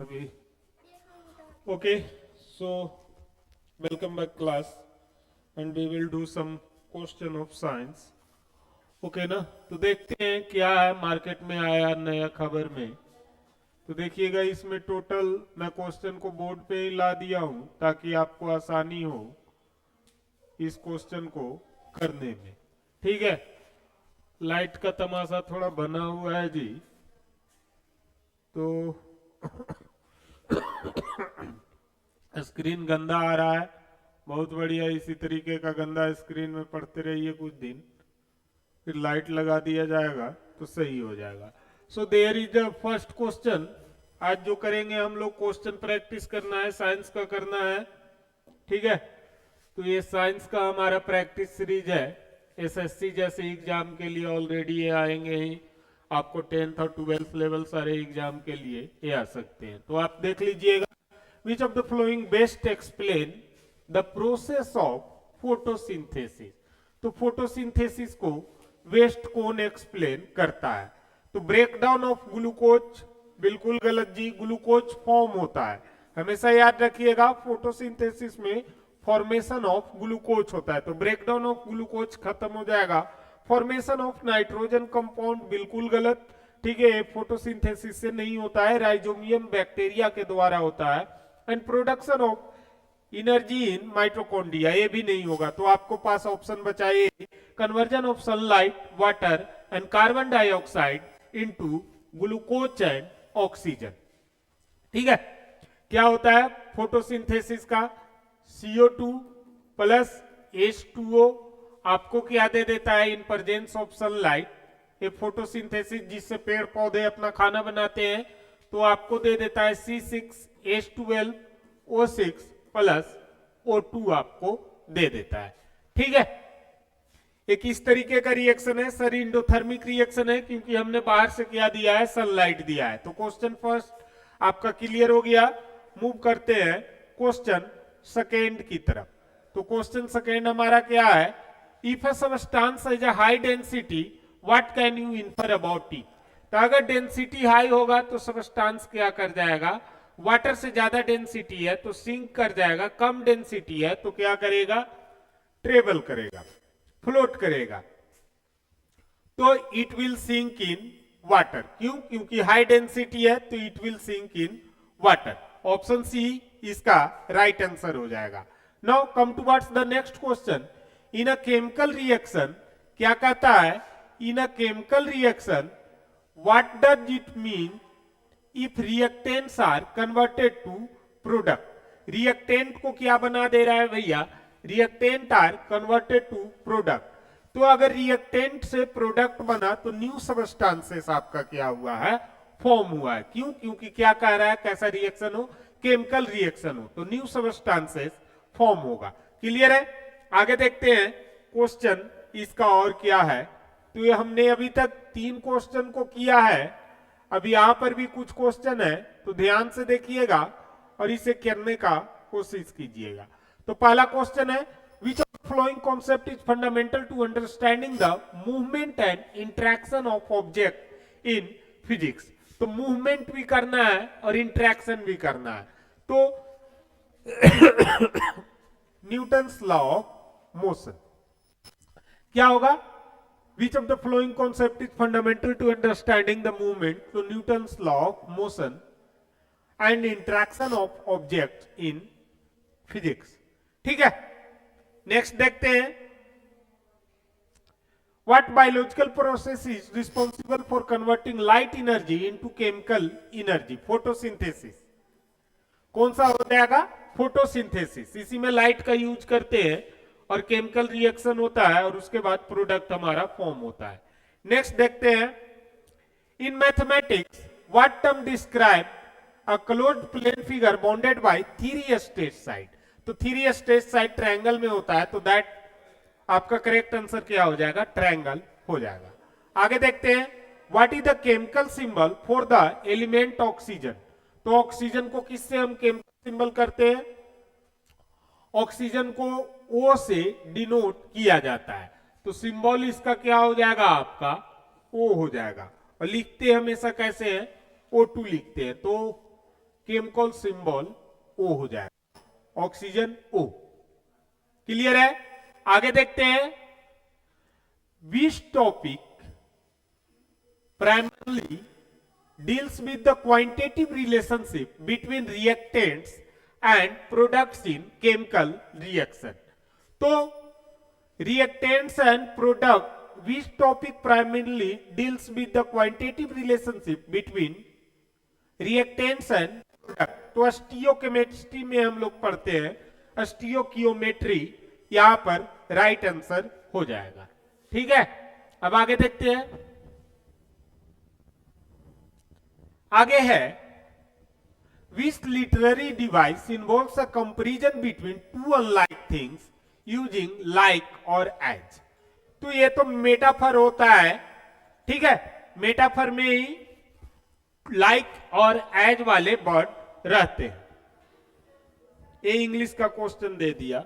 अभी okay, so welcome back class and we will do some question of science. Okay ना, तो देखते हैं क्या है मार्केट में आया नया खबर में। तो देखिएगा इसमें टोटल मैं क्वेश्चन को बोर्ड पे ही ला दिया हूं ताकि आपको आसानी हो इस क्वेश्चन को करने में। ठीक है, लाइट का तमाशा थोड़ा बना हुआ है जी, तो स्क्रीन गंदा आ रहा है। बहुत बढ़िया, इसी तरीके का गंदा स्क्रीन में पढ़ते रहिए कुछ दिन, फिर लाइट लगा दिया जाएगा तो सही हो जाएगा। So there is the first question. आज जो करेंगे हम लोग, क्वेश्चन प्रैक्टिस करना है, साइंस का करना है। ठीक है, तो ये साइंस का हमारा प्रैक्टिस सीरीज है। एसएससी जैसे एग्जाम के लिए ऑलरेडी ये आएंगे ही, आपको 10th और 12th लेवल सारे एग्जाम के लिए ये आ सकते हैं। तो आप देख लीजिएगा, which of the following best explain the process of photosynthesis। तो फोटोसिंथेसिस को वेस्ट कौन एक्सप्लेन करता है? तो ब्रेकडाउन ऑफ ग्लूकोज, बिल्कुल गलत जी, ग्लूकोज फॉर्म होता है। हमेशा याद रखिएगा, फोटोसिंथेसिस में फॉर्मेशन ऑफ ग्लूकोज होता है। तो ब्रेकडाउन ऑफ ग्लूकोज खत्म हो जाएगा। फॉर्मेशन ऑफ नाइट्रोजन कंपाउंड, बिल्कुल गलत। ठीक है, फोटोसिंथेसिस से नहीं होता है, राइजोमियम बैक्टीरिया के द्वारा होता है। And production of energy in mitochondria, ये भी नहीं होगा। तो आपको पास ऑप्शन बचा ये, conversion of sunlight, water and carbon dioxide into glucose and oxygen. ठीक है, क्या होता है फोटोसिंथेसिस का? CO2 प्लस H2O आपको क्या दे देता है? इन प्रेजेंस ऑफ सनलाइट, ये फोटोसिंथेसिस जिससे पेड़ पौधे अपना खाना बनाते हैं, तो आपको दे देता है C6H12O6 प्लस O2 आपको दे देता है। ठीक है, एक इस तरीके का रिएक्शन है सर, इंडोथर्मिक रिएक्शन है, क्योंकि हमने बाहर से क्या दिया है? सनलाइट दिया है। तो क्वेश्चन फर्स्ट आपका क्लियर हो गया। मूव करते हैं क्वेश्चन सेकेंड की तरफ। तो क्वेश्चन सेकेंड हमारा क्या है? If a substance is a high density, what can you infer about it? तो अगर डेंसिटी हाई होगा तो सबस्टेंस क्या कर जाएगा? वाटर से ज्यादा डेंसिटी है तो सिंक कर जाएगा, कम डेंसिटी है तो क्या करेगा? ट्रेवल करेगा, फ्लोट करेगा। तो it will sink in water. क्यों? क्योंकि हाई डेंसिटी है तो it will sink in water. Option C इसका राइट आंसर हो जाएगा। Now come towards the next question. In a chemical reaction, क्या कहता है? In a chemical reaction what does it mean if reactants are converted to product? Reactant को क्या बना दे रहा है भैया? Reactant are converted to product. तो अगर रिएक्टेंट से प्रोडक्ट बना तो न्यू सबस्टेंसेस आपका क्या हुआ है? फॉर्म हुआ है। क्यों? क्योंकि क्या कह रहा है? कैसा रिएक्शन हो? केमिकल रिएक्शन हो तो न्यू सबस्टेंसेस फॉर्म होगा। क्लियर है? आगे देखते हैं क्वेश्चन इसका और क्या है। तो ये हमने अभी तक 3 क्वेश्चन को किया है, अभी यहां पर भी कुछ क्वेश्चन है, तो ध्यान से देखिएगा और इसे करने का कोशिश कीजिएगा। तो पहला क्वेश्चन है, which of the following concept is fundamental to understanding the movement and interaction of object in physics? तो मूवमेंट भी करना है और इंटरेक्शन भी करना है। तो न्यूटन्स लॉ ऑफ मोशन क्या होगा? Which of the following concept is fundamental to understanding the movement? So Newton's law of motion and interaction of objects in physics. ठीक है, नेक्स्ट देखते हैं, what biological process is responsible for converting light energy into chemical energy? photosynthesis। कौन सा हो जाएगा? Photosynthesis. इसी में लाइट का यूज करते हैं और केमिकल रिएक्शन होता है और उसके बाद प्रोडक्ट हमारा फॉर्म होता है। नेक्स्ट देखते हैं, in mathematics what term describe a closed plane figure bounded by 3 straight side? तो 3 स्ट्रेट साइड ट्रायंगल में होता है, तो दैट आपका करेक्ट आंसर क्या हो जाएगा? ट्रायंगल हो जाएगा। आगे देखते हैं, what is the chemical symbol for the element oxygen? तो ऑक्सीजन को किससे हम केमिकल सिंबल करते हैं? ऑक्सीजन को O से डिनोट किया जाता है, तो सिंबल इसका क्या हो जाएगा? आपका O हो जाएगा। और लिखते हमेशा कैसे हैं? O2 लिखते हैं। तो केमिकल सिंबल ओ हो जाएगा, ऑक्सीजन ओ। क्लियर है? आगे देखते हैं। Which topic primarily deals with the quantitative relationship between reactants and products in chemical reaction. तो reactants and product, which topic primarily deals with the quantitative relationship between reactants and product? तो स्टीयोकेमिस्ट्री में हम लोग पढ़ते हैं स्टीयोकियोमेट्री, यहां पर राइट आंसर हो जाएगा। ठीक है, अब आगे देखते हैं। आगे है विच literary device involves a comparison between two unlike things using like और एज। तो ये तो मेटाफर होता है, ठीक है, मेटाफर में ही लाइक और एज वाले वर्ड रहते हैं। ये इंग्लिश का क्वेश्चन दे दिया।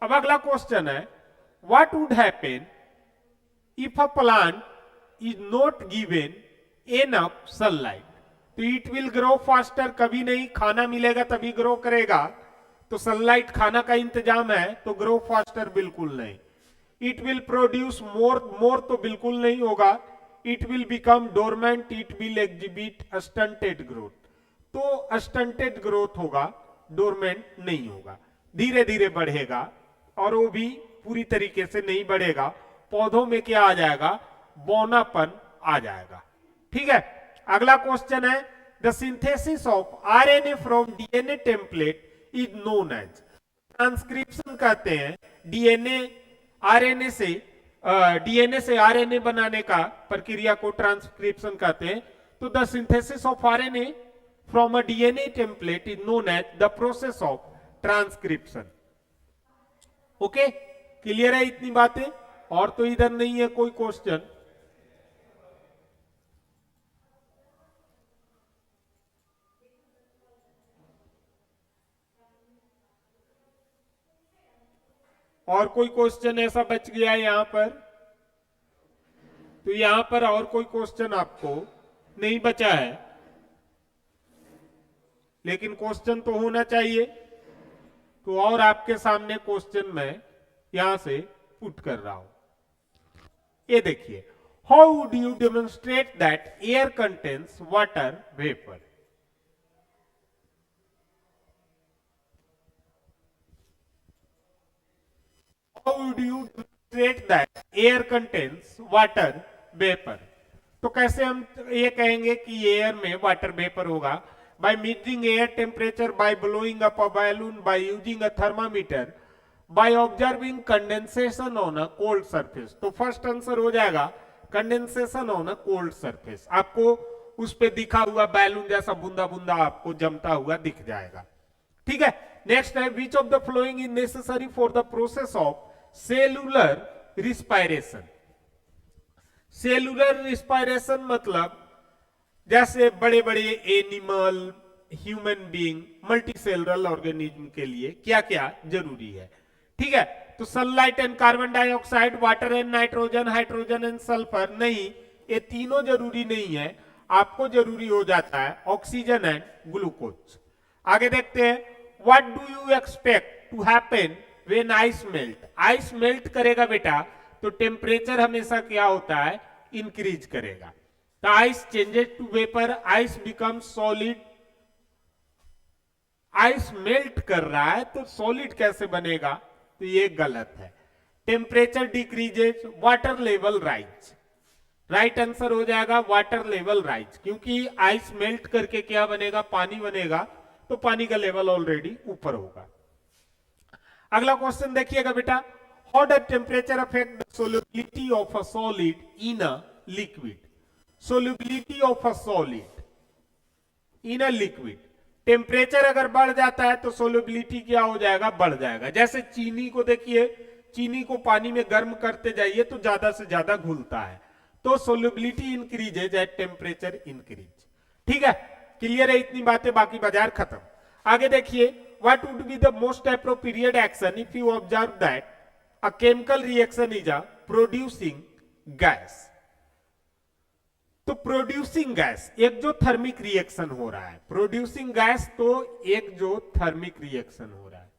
अब अगला क्वेश्चन है what would happen if a plant is not given enough sunlight? तो it will grow faster, कभी नहीं, खाना मिलेगा तभी ग्रो करेगा। तो सनलाइट खाना का इंतजाम है तो ग्रो फास्टर बिल्कुल नहीं। इट विल प्रोड्यूस मोर तो बिल्कुल नहीं होगा। It will become dormant, it will exhibit stunted growth. तो स्टंटेड ग्रोथ होगा, डोरमेंट नहीं होगा, धीरे धीरे बढ़ेगा और वो भी पूरी तरीके से नहीं बढ़ेगा। पौधों में क्या आ जाएगा? बौनापन आ जाएगा। ठीक है, अगला क्वेश्चन है the synthesis of RNA from DNA template is known as. Transcription कहते हैं डीएनए से आरएनए बनाने का प्रक्रिया को ट्रांसक्रिप्शन कहते हैं। तो the synthesis of RNA from a DNA template is known as the process of transcription. Okay, clear है इतनी बातें? और तो इधर नहीं है कोई क्वेश्चन। और कोई क्वेश्चन ऐसा बच गया है यहां पर? तो यहां पर और कोई क्वेश्चन आपको नहीं बचा है, लेकिन क्वेश्चन तो होना चाहिए। तो और आपके सामने क्वेश्चन मैं यहां से पुट कर रहा हूं। ये देखिए, how would you demonstrate that air contains water vapour? How would you demonstrate that air contains water vapor? तो कैसे हम ये कहेंगे कि एयर में वाटर वेपर होगा? By measuring air temperature, by blowing up a balloon, by using a thermometer, by observing condensation on a cold surface. तो first answer हो जाएगा condensation on a cold surface. आपको उस पे दिखा हुआ बैलून जैसा बूंदा बूंदा आपको जमता हुआ दिख जाएगा। ठीक है, नेक्स्ट है which of the following is necessary for the process of cellular respiration. Cellular respiration मतलब जैसे बड़े बड़े animal, human being, multicellular organism के लिए क्या क्या जरूरी है। ठीक है, तो sunlight and carbon dioxide, water and nitrogen, hydrogen and sulphur नहीं, ये तीनों जरूरी नहीं है। आपको जरूरी हो जाता है ऑक्सीजन एंड ग्लूकोज। आगे देखते हैं, what do you expect to happen when ice melt? Ice melt करेगा बेटा तो टेम्परेचर हमेशा क्या होता है? इंक्रीज करेगा। तो ice changes to vapour, ice become solid. Ice melt कर रहा है तो सॉलिड कैसे बनेगा? तो ये गलत है। Temperature decreases, water level rise. Right answer हो जाएगा वाटर लेवल राइज, क्योंकि आइस मेल्ट करके क्या बनेगा? पानी बनेगा, तो पानी का लेवल ऑलरेडी ऊपर होगा। अगला क्वेश्चन देखिएगा बेटा, how does temperature affect the solubility of a solid in a liquid? Solubility of a solid in a liquid, temperature अगर बढ़ जाता है तो सोल्युबिलिटी क्या हो जाएगा? बढ़ जाएगा। जैसे चीनी को देखिए, चीनी को पानी में गर्म करते जाइए तो ज्यादा से ज्यादा घुलता है, तो solubility increases at temperature increase. ठीक है, क्लियर है इतनी बातें? बाकी बाजार खत्म। आगे देखिए, what would be the most appropriate action if you observe that a chemical reaction is a producing gas? तो प्रोड्यूसिंग गैस एक जो थर्मिक रिएक्शन हो रहा है, प्रोड्यूसिंग गैस तो एक जो थर्मिक रिएक्शन हो रहा है,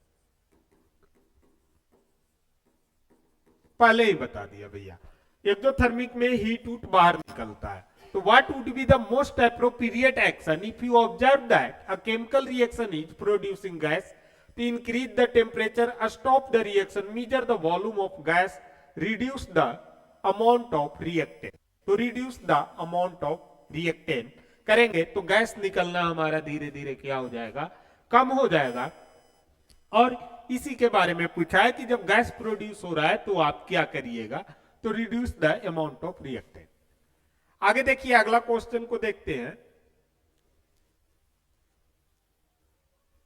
पहले ही बता दिया भैया, एक जो थर्मिक में हीट उट बाहर निकलता है। तो what would be the most appropriate action if you observe that a chemical reaction is producing gas, to increase the temperature, stop the reaction, measure the volume of gas, reduce the amount of reactant। तो reduce the amount of reactant करेंगे तो gas निकलना हमारा धीरे धीरे क्या हो जाएगा, कम हो जाएगा। और इसी के बारे में पूछा है कि जब गैस प्रोड्यूस हो रहा है तो आप क्या करिएगा, तो reduce the amount of reactant. आगे देखिए अगला क्वेश्चन को देखते हैं।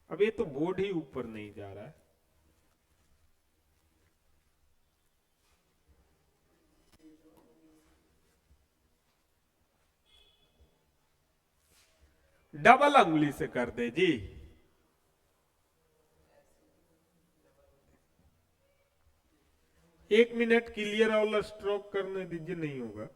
अब ये तो बोर्ड ही ऊपर नहीं जा रहा है। डबल अंगुली से कर दे जी। एक मिनट क्लियर वाला स्ट्रोक करने दीजिए, नहीं होगा।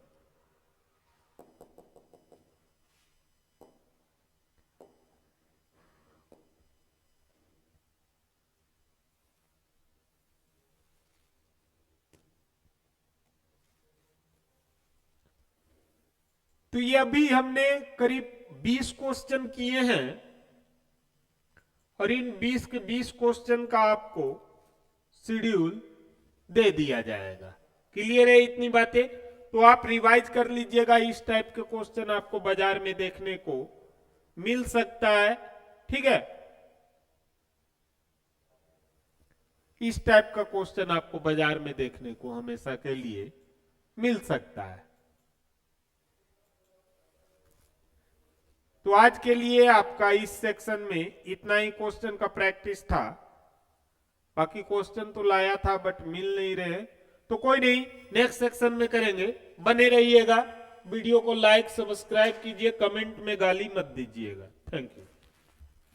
तो ये अभी हमने करीब 20 क्वेश्चन किए हैं और इन 20 के 20 क्वेश्चन का आपको शेड्यूल दे दिया जाएगा। क्लियर है इतनी बातें? तो आप रिवाइज कर लीजिएगा। इस टाइप के क्वेश्चन आपको बाजार में देखने को मिल सकता है, ठीक है। इस टाइप का क्वेश्चन आपको बाजार में देखने को हमेशा के लिए मिल सकता है। तो आज के लिए आपका इस सेक्शन में इतना ही क्वेश्चन का प्रैक्टिस था। बाकी क्वेश्चन तो लाया था बट मिल नहीं रहे, तो कोई नहीं, नेक्स्ट सेक्शन में करेंगे। बने रहिएगा, वीडियो को लाइक सब्सक्राइब कीजिए, कमेंट में गाली मत दीजिएगा। Thank you.